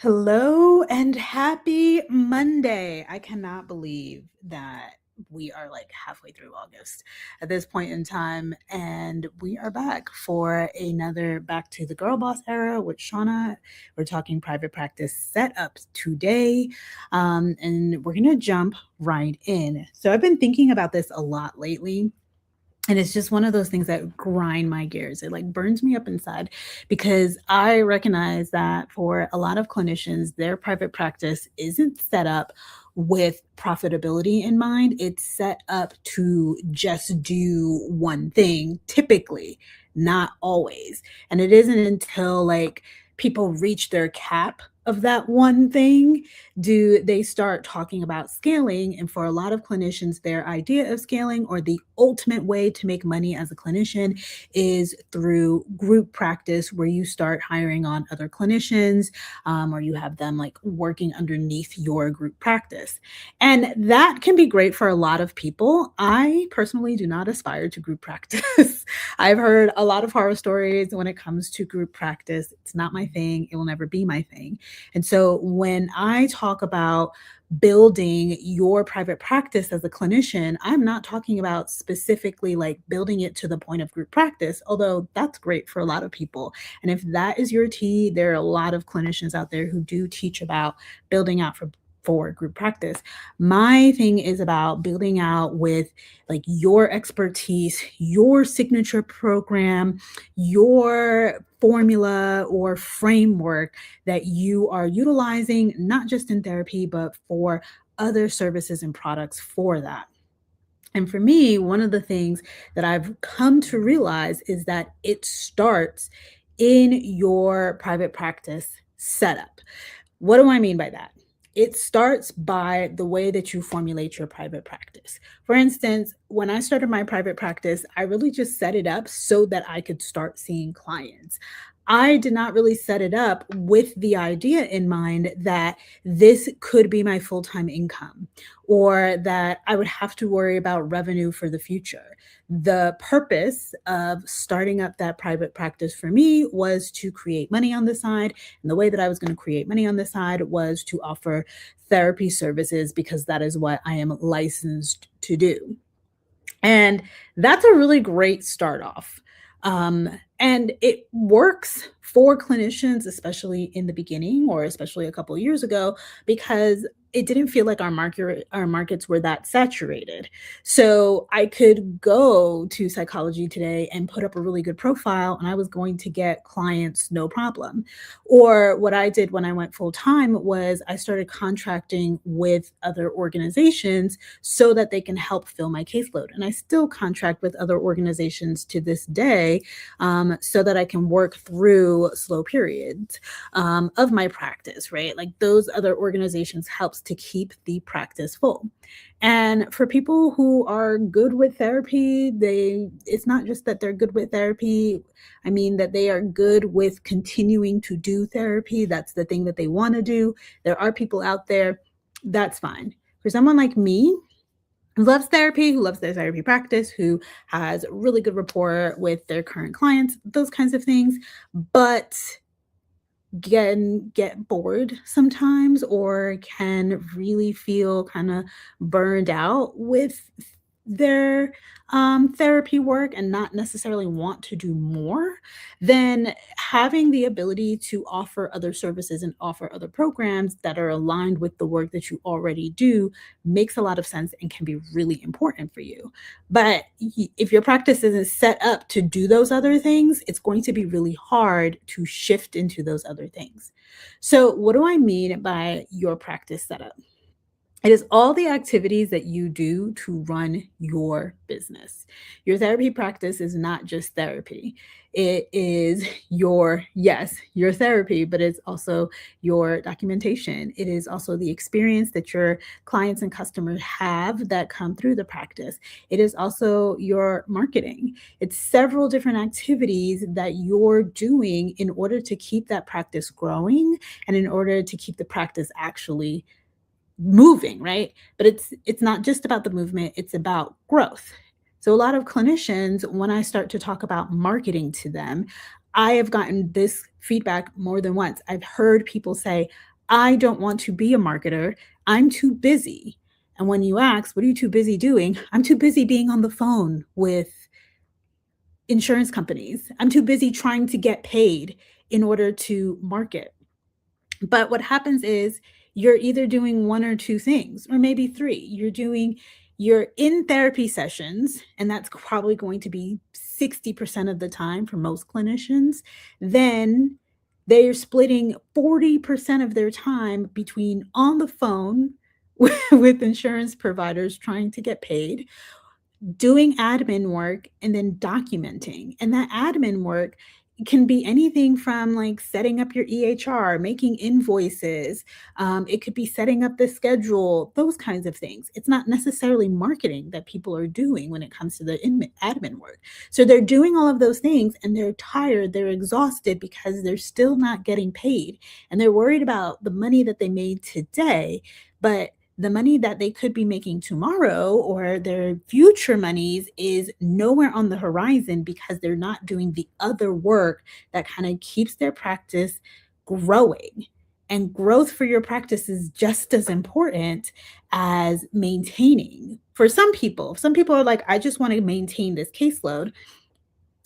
Hello and happy Monday. I cannot believe that we are like halfway through August at this point in time, and we are back for another Back to the Girl Boss era with Shauna. We're talking private practice setups today, and we're going to jump right in. So, I've been thinking about this a lot lately, and it's just one of those things that grind my gears. It like burns me up inside because I recognize that for a lot of clinicians, their private practice isn't set up with profitability in mind. It's set up to just do one thing, typically, not always. And it isn't until like people reach their cap of that one thing do they start talking about scaling. And for a lot of clinicians, their idea of scaling or the ultimate way to make money as a clinician is through group practice, where you start hiring on other clinicians, or you have them like working underneath your group practice. And that can be great for a lot of people. I personally do not aspire to group practice. I've heard a lot of horror stories when it comes to group practice. It's not my thing, it will never be my thing. And so when I talk about building your private practice as a clinician, I'm not talking about specifically like building it to the point of group practice, although that's great for a lot of people. And if that is your tea, there are a lot of clinicians out there who do teach about building out for group practice. My thing is about building out with like your expertise, your signature program, your formula or framework that you are utilizing, not just in therapy, but for other services and products for that. And for me, one of the things that I've come to realize is that it starts in your private practice setup. What do I mean by that? It starts by the way that you formulate your private practice. For instance, when I started my private practice, I really just set it up so that I could start seeing clients. I did not really set it up with the idea in mind that this could be my full time income or that I would have to worry about revenue for the future. The purpose of starting up that private practice for me was to create money on the side. And the way that I was going to create money on the side was to offer therapy services because that is what I am licensed to do. And that's a really great start off. And it works for clinicians, especially in the beginning or especially a couple of years ago, because it didn't feel like our markets were that saturated. So I could go to Psychology Today and put up a really good profile and I was going to get clients no problem. Or what I did when I went full time was I started contracting with other organizations so that they can help fill my caseload. And I still contract with other organizations to this day, so that I can work through slow periods of my practice, right? Like those other organizations helps to keep the practice full. And for people who are good with therapy, it's not just that they're good with therapy. I mean that they are good with continuing to do therapy. That's the thing that they want to do. There are people out there, that's fine. For someone like me, who loves therapy, who loves their therapy practice, who has really good rapport with their current clients, those kinds of things, but get bored sometimes or can really feel kind of burned out with their therapy work and not necessarily want to do more, then having the ability to offer other services and offer other programs that are aligned with the work that you already do makes a lot of sense and can be really important for you. But if your practice isn't set up to do those other things, it's going to be really hard to shift into those other things. So, what do I mean by your practice setup? It is all the activities that you do to run your business. Your therapy practice is not just therapy. It is yes, your therapy, but it's also your documentation. It is also the experience that your clients and customers have that come through the practice. It is also your marketing. It's several different activities that you're doing in order to keep that practice growing and in order to keep the practice actually moving, right? But it's not just about the movement, it's about growth. So a lot of clinicians, when I start to talk about marketing to them, I have gotten this feedback more than once. I've heard people say, I don't want to be a marketer. I'm too busy. And when you ask, what are you too busy doing? I'm too busy being on the phone with insurance companies. I'm too busy trying to get paid in order to market. But what happens is you're either doing one or two things, or maybe three. You're in therapy sessions, and that's probably going to be 60% of the time for most clinicians. Then they're splitting 40% of their time between on the phone with insurance providers trying to get paid, doing admin work, and then documenting. And that admin work can be anything from like setting up your EHR, making invoices. It could be setting up the schedule, those kinds of things. It's not necessarily marketing that people are doing when it comes to the admin work. So they're doing all of those things and they're tired, they're exhausted because they're still not getting paid. And they're worried about the money that they made today, but the money that they could be making tomorrow or their future monies is nowhere on the horizon because they're not doing the other work that kind of keeps their practice growing. And growth for your practice is just as important as maintaining. For some people are like, I just want to maintain this caseload.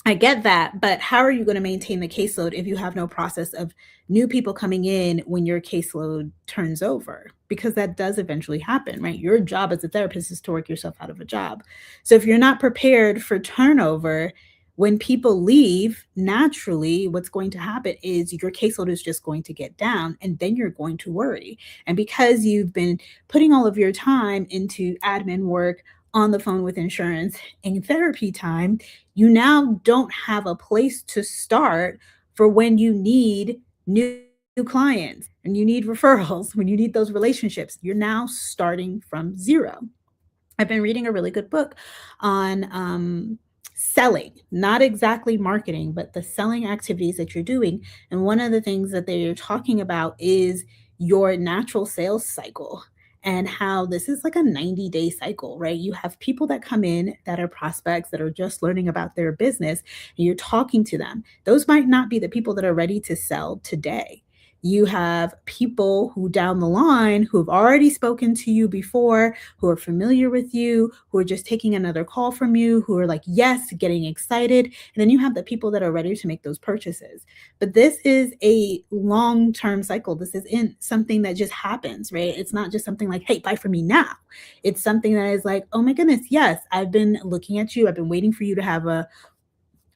I get that, but how are you going to maintain the caseload if you have no process of new people coming in when your caseload turns over? Because that does eventually happen, right? Your job as a therapist is to work yourself out of a job. So if you're not prepared for turnover, when people leave, naturally, what's going to happen is your caseload is just going to get down and then you're going to worry. And because you've been putting all of your time into admin work, on the phone with insurance, and therapy time, you now don't have a place to start for when you need new clients and you need referrals, when you need those relationships. You're now starting from zero. I've been reading a really good book on selling, not exactly marketing, but the selling activities that you're doing. And one of the things that they're talking about is your natural sales cycle and how this is like a 90-day cycle, right? You have people that come in that are prospects that are just learning about their business, and you're talking to them. Those might not be the people that are ready to sell today. You have people who down the line who have already spoken to you before, who are familiar with you, who are just taking another call from you, who are like, yes, getting excited. And then you have the people that are ready to make those purchases. But this is a long-term cycle. This isn't something that just happens, right? It's not just something like, hey, buy from me now. It's something that is like, oh my goodness, yes, I've been looking at you. I've been waiting for you to have a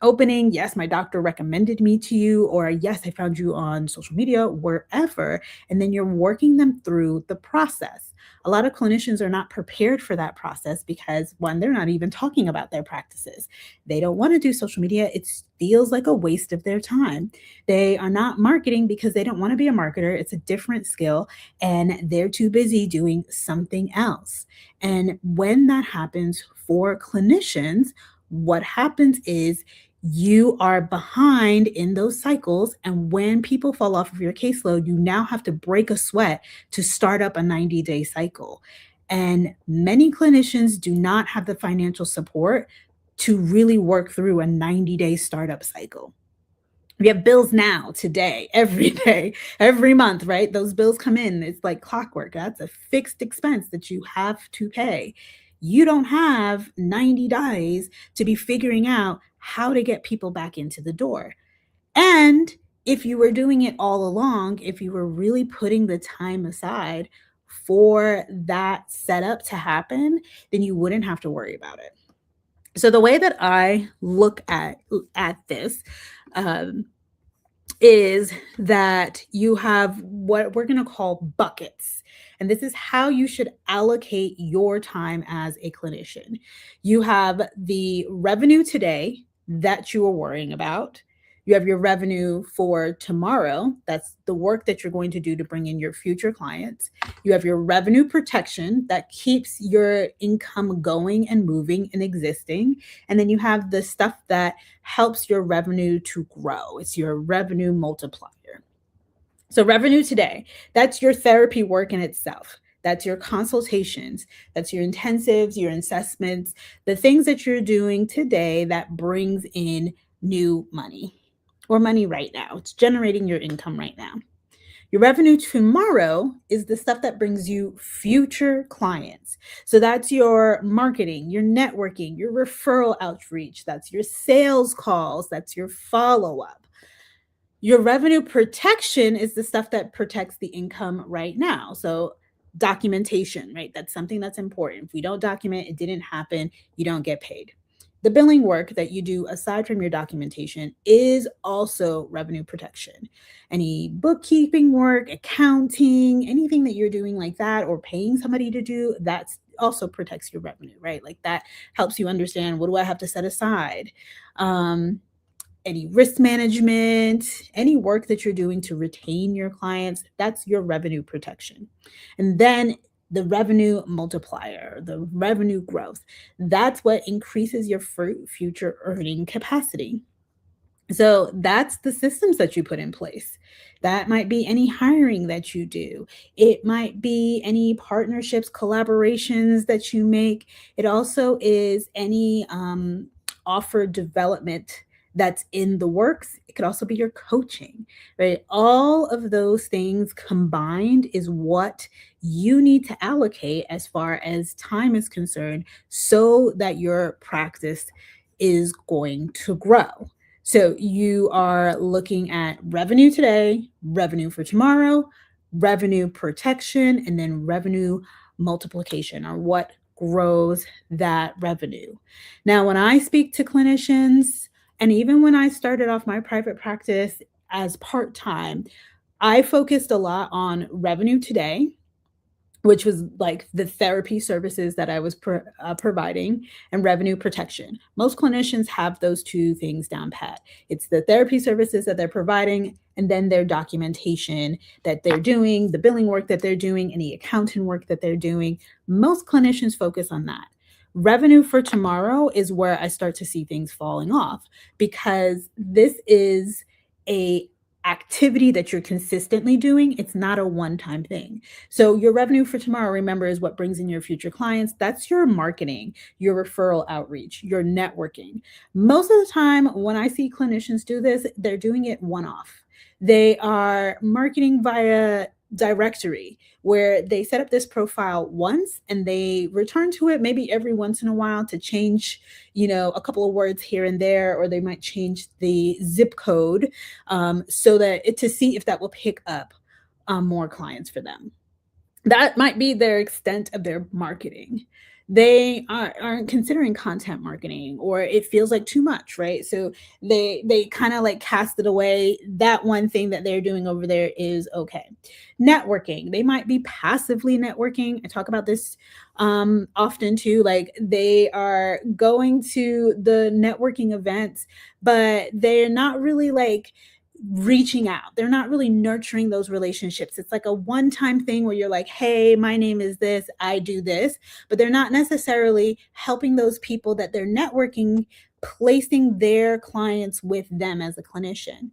opening. Yes, my doctor recommended me to you, or yes, I found you on social media, wherever. And then you're working them through the process. A lot of clinicians are not prepared for that process because, one, they're not even talking about their practices. They don't want to do social media. It feels like a waste of their time. They are not marketing because they don't want to be a marketer. It's a different skill and they're too busy doing something else. And when that happens for clinicians, what happens is you are behind in those cycles. And when people fall off of your caseload, you now have to break a sweat to start up a 90-day cycle. And many clinicians do not have the financial support to really work through a 90-day startup cycle. We have bills now, today, every day, every month, right? Those bills come in. It's like clockwork. That's a fixed expense that you have to pay. You don't have 90 days to be figuring out how to get people back into the door. And if you were doing it all along, if you were really putting the time aside for that setup to happen, then you wouldn't have to worry about it. So the way that I look at this, um, is that you have what we're going to call buckets. And this is how you should allocate your time as a clinician. You have the revenue today that you are worrying about. You have your revenue for tomorrow. That's the work that you're going to do to bring in your future clients. You have your revenue protection that keeps your income going and moving and existing. And then you have the stuff that helps your revenue to grow. It's your revenue multiplier. So, revenue today, that's your therapy work in itself. That's your consultations, that's your intensives, your assessments, the things that you're doing today that brings in new money. or money right now. It's generating your income right now. Your revenue tomorrow is the stuff that brings you future clients. So that's your marketing, your networking, your referral outreach, that's your sales calls, that's your follow up. Your revenue protection is the stuff that protects the income right now. So documentation, right? That's something that's important. If we don't document, it didn't happen, you don't get paid. The billing work that you do aside from your documentation is also revenue protection. Any bookkeeping work, accounting, anything that you're doing like that or paying somebody to do, that's also protects your revenue, right? Like that helps you understand, what do I have to set aside? Um, any risk management, any work that you're doing to retain your clients, that's your revenue protection. And then the revenue multiplier, the revenue growth, that's what increases your future earning capacity. So that's the systems that you put in place. That might be any hiring that you do. It might be any partnerships, collaborations that you make. It also is any offer development that's in the works. It could also be your coaching, right? All of those things combined is what you need to allocate as far as time is concerned so that your practice is going to grow. So you are looking at revenue today, revenue for tomorrow, revenue protection, and then revenue multiplication, or what grows that revenue. Now, when I speak to clinicians, and even when I started off my private practice as part time, I focused a lot on revenue today, which was like the therapy services that I was providing, and revenue protection. Most clinicians have those two things down pat. It's the therapy services that they're providing, and then their documentation that they're doing, the billing work that they're doing, any accounting work that they're doing. Most clinicians focus on that. Revenue for tomorrow is where I start to see things falling off, because this is a activity that you're consistently doing. It's not a one-time thing. So your revenue for tomorrow, remember, is what brings in your future clients. That's your marketing, your referral outreach, your networking. Most of the time when I see clinicians do this, they're doing it one-off. They are marketing via directory, where they set up this profile once and they return to it maybe every once in a while to change, a couple of words here and there, or they might change the zip code, so that to see if that will pick up more clients for them. That might be their extent of their marketing. They aren't considering content marketing, or it feels like too much, right? So they kind of like cast it away. That one thing that they're doing over there is okay. Networking, they might be passively networking. I talk about this often too. Like they are going to the networking events, but they're not really like reaching out. They're not really nurturing those relationships. It's like a one-time thing where you're like, hey, my name is this, I do this, but they're not necessarily helping those people that they're networking, placing their clients with them as a clinician.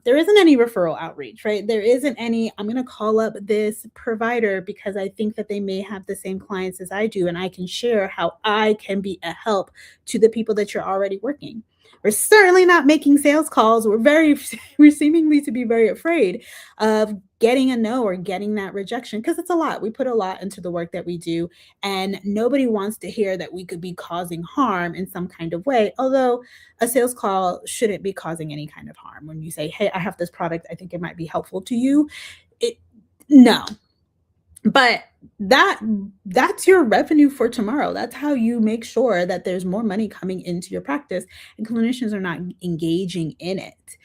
There isn't any referral outreach, right? There isn't any, I'm going to call up this provider because I think that they may have the same clients as I do, and I can share how I can be a help to the people that you're already working. We're certainly not making sales calls. We're seemingly to be very afraid of getting a no or getting that rejection, because it's a lot. We put a lot into the work that we do, and nobody wants to hear that we could be causing harm in some kind of way. Although a sales call shouldn't be causing any kind of harm. When you say, hey, I have this product, I think it might be helpful to you. No, but that's your revenue for tomorrow. That's how you make sure that there's more money coming into your practice and clinicians are not engaging in it.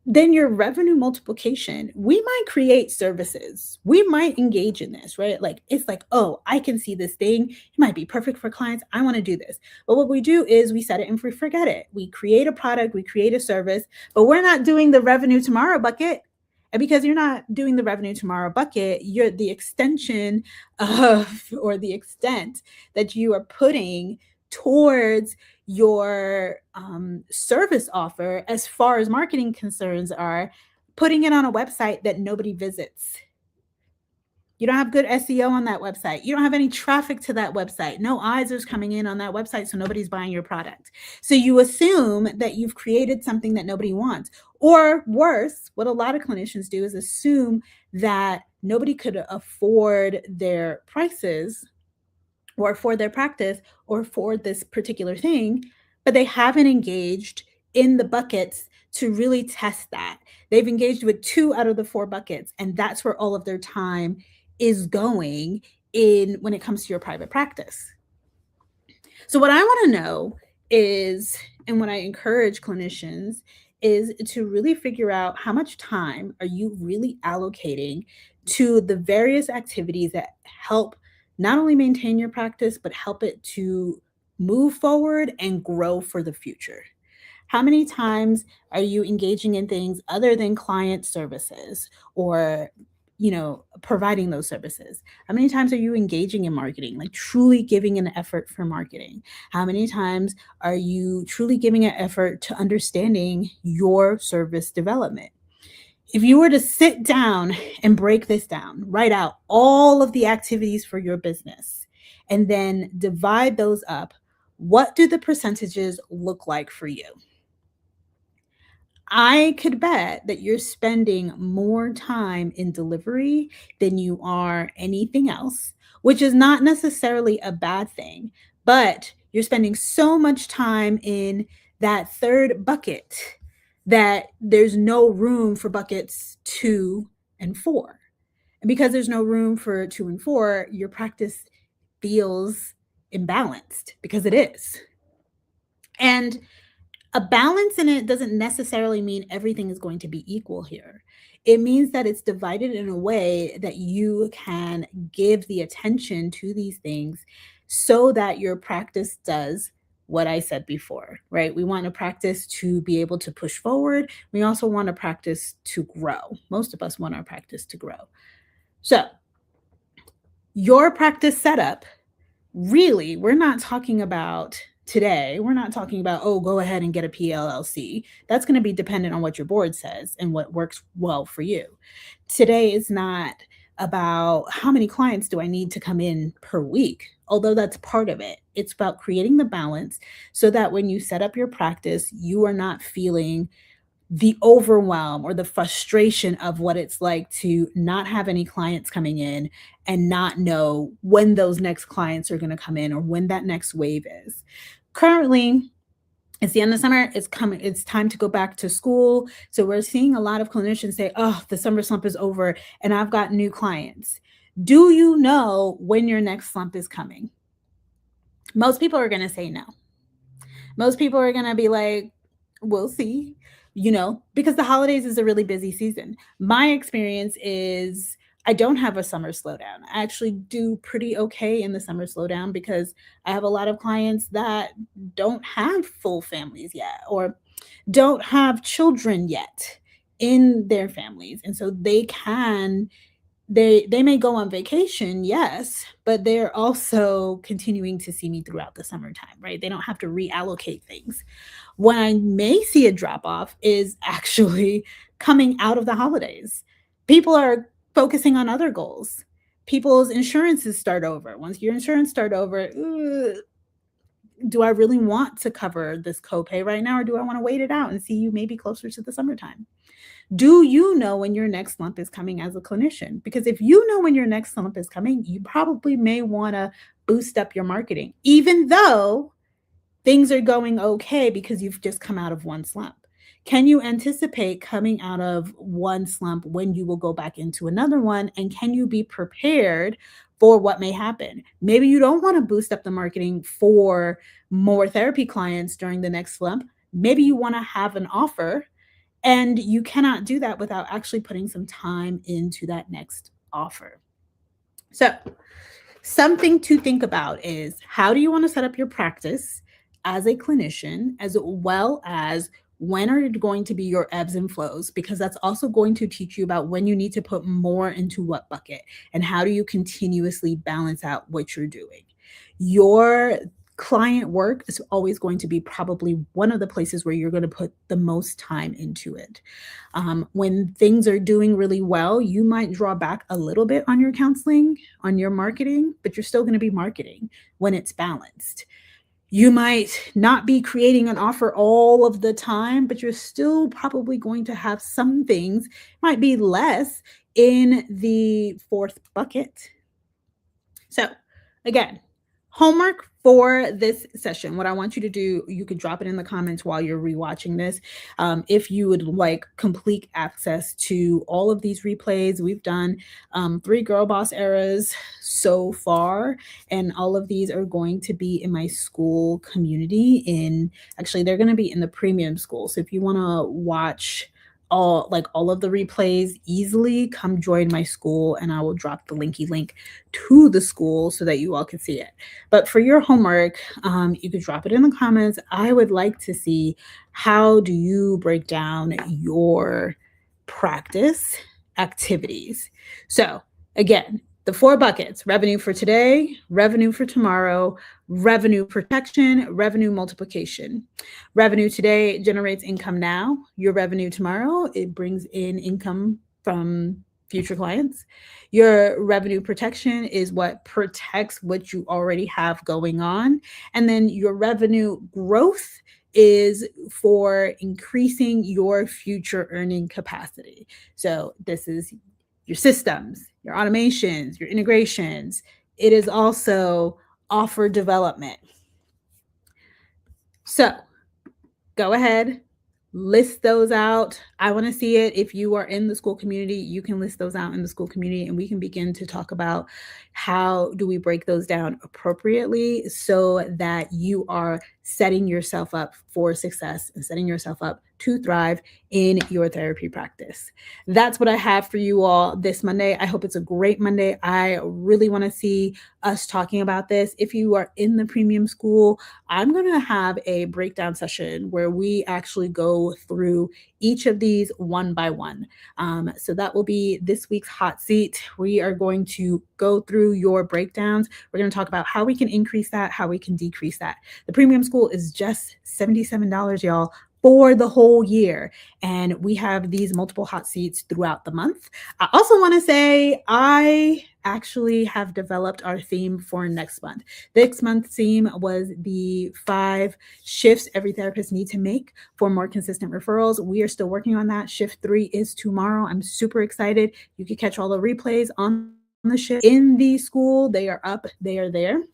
Then your revenue multiplication, we might create services, we might engage in this, right? Like it's like, oh, I can see this thing, it might be perfect for clients, I want to do this. But what we do is we set it and we forget it. We create a product, we create a service, but we're not doing the revenue tomorrow bucket. And because you're not doing the revenue tomorrow bucket, you're the extension of, or the extent that you are putting towards your service offer, as far as marketing concerns are, putting it on a website that nobody visits. You don't have good SEO on that website. You don't have any traffic to that website. No eyes are coming in on that website, so nobody's buying your product. So you assume that you've created something that nobody wants. Or worse, what a lot of clinicians do is assume that nobody could afford their prices or for their practice or for this particular thing, but they haven't engaged in the buckets to really test that. They've engaged with 2 out of the 4 buckets, and that's where all of their time is going in when it comes to your private practice. So, what I want to know is, and what I encourage clinicians is to really figure out how much time are you really allocating to the various activities that help not only maintain your practice, but help it to move forward and grow for the future. How many times are you engaging in things other than client services or providing those services? How many times are you engaging in marketing, like truly giving an effort for marketing? How many times are you truly giving an effort to understanding your service development? If you were to sit down and break this down, write out all of the activities for your business and then divide those up, what do the percentages look like for you? I could bet that you're spending more time in delivery than you are anything else, which is not necessarily a bad thing, but you're spending so much time in that third bucket that there's no room for buckets 2 and 4. And because there's no room for 2 and 4, your practice feels imbalanced because it is. And a balance in it doesn't necessarily mean everything is going to be equal here. It means that it's divided in a way that you can give the attention to these things so that your practice does what I said before, right? We want a practice to be able to push forward. We also want a practice to grow. Most of us want our practice to grow. So, your practice setup, really, we're not talking about today. We're not talking about, oh, go ahead and get a PLLC. That's going to be dependent on what your board says and what works well for you. Today is not about how many clients do I need to come in per week, although that's part of it. It's about creating the balance so that when you set up your practice, you are not feeling the overwhelm or the frustration of what it's like to not have any clients coming in and not know when those next clients are going to come in or when that next wave is. Currently, it's the end of summer, it's coming, it's time to go back to school. So we're seeing a lot of clinicians say, oh, the summer slump is over and I've got new clients. Do you know when your next slump is coming? Most people are going to say no. Most people are going to be like, we'll see, because the holidays is a really busy season. My experience is I don't have a summer slowdown. I actually do pretty okay in the summer slowdown because I have a lot of clients that don't have full families yet or don't have children yet in their families. And so they may go on vacation, yes, but they're also continuing to see me throughout the summertime, right? They don't have to reallocate things. When I may see a drop off is actually coming out of the holidays. People are focusing on other goals. People's insurances start over. Once your insurance start over, do I really want to cover this copay right now, or do I want to wait it out and see you maybe closer to the summertime? Do you know when your next slump is coming as a clinician? Because if you know when your next slump is coming, you probably may want to boost up your marketing, even though things are going okay because you've just come out of one slump. Can you anticipate coming out of one slump when you will go back into another one? And can you be prepared for what may happen? Maybe you don't want to boost up the marketing for more therapy clients during the next slump. Maybe you want to have an offer and you cannot do that without actually putting some time into that next offer. So, something to think about is how do you want to set up your practice as a clinician, as well as when are going to be your ebbs and flows? Because that's also going to teach you about when you need to put more into what bucket and how do you continuously balance out what you're doing. Your Client work is always going to be probably one of the places where you're going to put the most time into it. When things are doing really well, you might draw back a little bit on your counseling, on your marketing, but you're still going to be marketing when it's balanced. You might not be creating an offer all of the time, but you're still probably going to have some things, might be less in the fourth bucket. So, again, homework for this session. What I want you to do, you could drop it in the comments while you're rewatching this. If you would like complete access to all of these replays, we've done 3 Girl Boss eras so far, and all of these are going to be in my school community. Actually, they're going to be in the premium school. So if you want to watch all of the replays easily, come join my school and I will drop the link to the school so that you all can see it. But for your homework, you could drop it in the comments. I would like to see, how do you break down your practice activities? So again, the 4 buckets: revenue for today, revenue for tomorrow, revenue protection, revenue multiplication. Revenue today generates income now. Your revenue tomorrow, it brings in income from future clients. Your revenue protection is what protects what you already have going on. And then your revenue growth is for increasing your future earning capacity. So this is your systems, your automations, your integrations. It is also offer development. So go ahead, list those out. I want to see it. If you are in the school community, you can list those out in the school community and we can begin to talk about how do we break those down appropriately so that you are setting yourself up for success and setting yourself up to thrive in your therapy practice. That's what I have for you all this Monday. I hope it's a great Monday. I really want to see us talking about this. If you are in the premium school, I'm going to have a breakdown session where we actually go through each of these one by one. So that will be this week's hot seat. We are going to go through your breakdowns. We're going to talk about how we can increase that, how we can decrease that. The premium school is just $77, y'all, for the whole year. And we have these multiple hot seats throughout the month. I also want to say I actually have developed our theme for next month. Next month's theme was the 5 shifts every therapist needs to make for more consistent referrals. We are still working on that. Shift 3 is tomorrow. I'm super excited. You can catch all the replays on the shift in the school. They are up. They are there.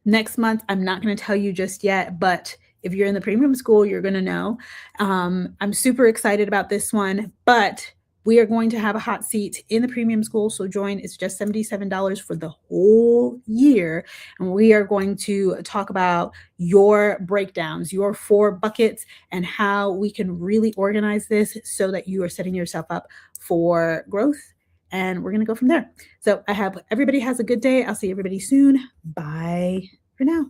Next month, I'm not going to tell you just yet, but if you're in the premium school, you're going to know. I'm super excited about this one, but we are going to have a hot seat in the premium school. So join. It's just $77 for the whole year. And we are going to talk about your breakdowns, your 4 buckets, and how we can really organize this so that you are setting yourself up for growth. And we're going to go from there. So I hope everybody has a good day. I'll see everybody soon. Bye for now.